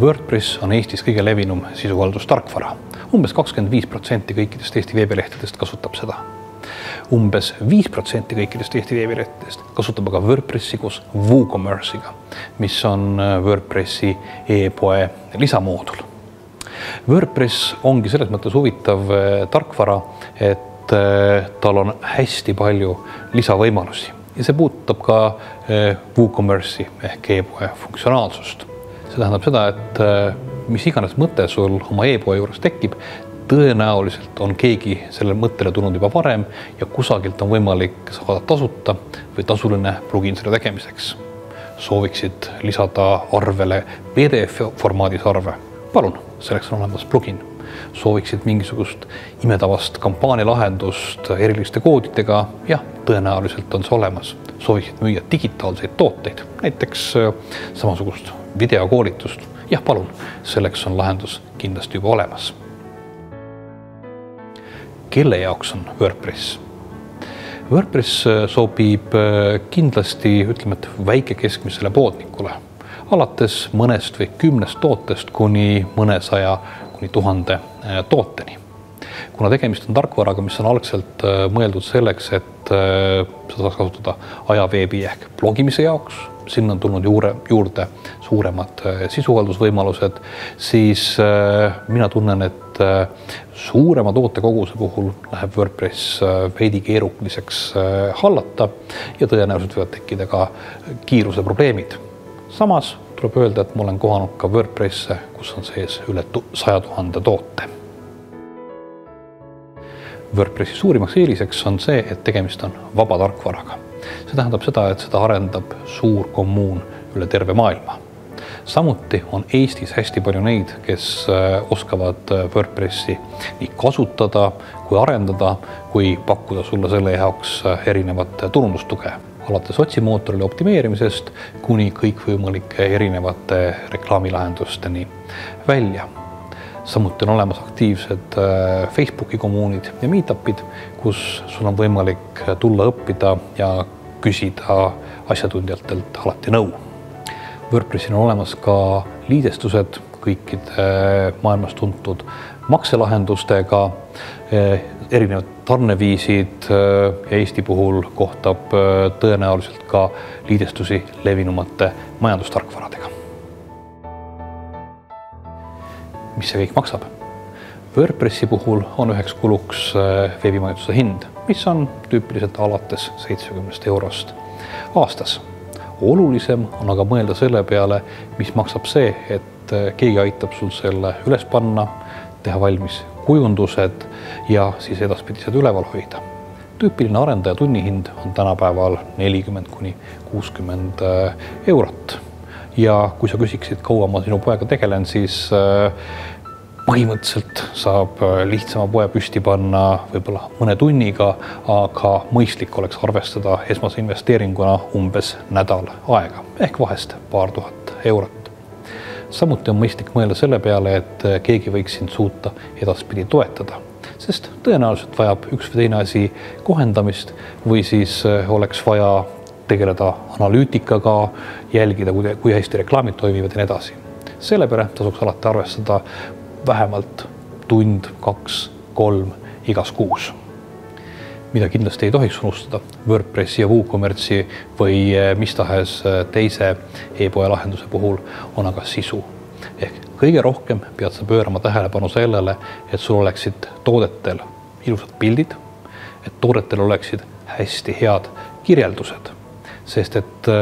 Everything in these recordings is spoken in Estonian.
WordPress on Eestis kõige levinum sisuhaldustarkvara. Umbes 25% kõikidest Eesti veebilehtedest kasutab seda. Umbes 5% kõikidest Eesti veebilehtedest kasutab aga WordPressi koos WooCommerce'iga, mis on WordPressi e-poe lisamoodul. WordPress ongi selles mõttes huvitav tarkvara, et tal on hästi palju lisavõimalusi ja see puudutab ka WooCommerce'i ehk e-poe funktsionaalsust. See tähendab seda, et mis iganes mõte sul oma e-poe juures tekib, tõenäoliselt on keegi selle mõttele tulnud juba varem ja kusagilt on võimalik saada tasuta või tasuline plugin selle tegemiseks. Sooviksid lisada arvele PDF-formaadis arve? Palun, selleks on olemas plugin. Sooviksid mingisugust imetavast kampaanialahendust eriliste koodidega? Jah, tõenäoliselt on see olemas. Sooviksid müüa digitaalseid tooteid, näiteks samasugust videokoolitust? Jah, palun, selleks on lahendus kindlasti juba olemas. Kelle jaoks on WordPress? WordPress sobib kindlasti, ütleme, et väikekeskmisele poodnikule, alates mõnest või 10 tootest kuni mõnesaja kuni 1000 tooteni. Kuna tegemist on tarkvaraga, mis on algselt mõeldud selleks, et seda saaks kasutada ajaveebi ehk blogimise jaoks, sinna on tulnud juurde suuremad sisuhaldusvõimalused, siis mina tunnen, et suurema tootekoguse puhul läheb WordPress veidi keeruliseks hallata ja tõenäoliselt võivad tekkida ka kiiruse probleemid. Samas tuleb öelda, et ma olen kohanud ka WordPresse, kus on sees üle 100 000 toote. WordPressi suurimaks eeliseks on see, et tegemist on vaba tarkvaraga. See tähendab seda, et seda arendab suur kommuun üle terve maailma. Samuti on Eestis hästi palju neid, kes oskavad WordPressi nii kasutada, kui arendada, kui pakkuda sulle selle jaoks erinevat turundustuge. Alates otsimootorile optimeerimisest kuni kõikvõimalike erinevate reklaamilahendusteni välja. Samuti on olemas aktiivsed Facebooki kommuunid ja meetupid, kus sul on võimalik tulla õppida ja küsida asjatundjatelt alati nõu. WordPressil on olemas ka liidestused kõikide maailmas tuntud makselahendustega, erinevad tarneviisid ja Eesti puhul kohtab tõenäoliselt ka liidestusi levinumate majandustarkvaradega. Mis see kõik maksab? WordPressi puhul on üheks kuluks veebimajutuse hind, mis on tüüpiliselt alates 70 eurost aastas. Olulisem on aga mõelda selle peale, mis maksab see, et keegi aitab sul selle üles panna, teha valmis kujundused ja siis edaspidised üleval hoida. Tüüpiline arendaja tunnihind on tänapäeval 40 kuni 60 eurot. Ja kui sa küsiksid, kaua ma sinu poega tegelen, siis põhimõtteliselt saab lihtsama poe püsti panna võib-olla mõne tunniga, aga mõistlik oleks arvestada esmase investeeringuna umbes nädal aega, ehk vahest paar tuhat eurot. Samuti on mõistlik mõelda selle peale, et keegi võiks sind suuta edaspidi toetada, sest tõenäoliselt vajab üks või teine asi kohendamist või siis oleks vaja tegeleda analüütikaga, jälgida, kui hästi reklaamid toimivad ja nii edasi. Selle peale tasuks alati arvestada vähemalt tund, 2, 3 igas kuus. Mida kindlasti ei tohiks unustada WordPressi ja WooCommerce'i või mis tahes teise e-poe lahenduse puhul on aga sisu. Ehk kõige rohkem pead sa pöörama tähelepanu sellele, et sul oleksid toodetel ilusad pildid, et toodetel oleksid hästi head kirjeldused, sest et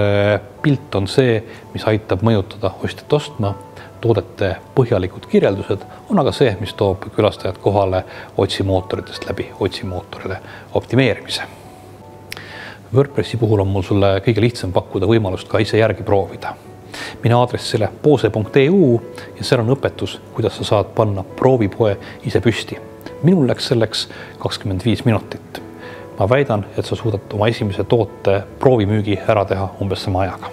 pilt on see, mis aitab mõjutada ostjat ostma. Toodete põhjalikud kirjeldused on aga see, mis toob külastajad kohale otsimootoritest läbi otsimootoride optimeerimise. WordPressi puhul on mul sulle kõige lihtsam pakkuda võimalust ka ise järgi proovida. Mine aadressile pose.eu ja seal on õpetus, kuidas sa saad panna proovipoe ise püsti. Minul läks selleks 25 minutit. Ma väidan, et sa suudad oma esimese toote proovimüügi ära teha umbes sama ajaga.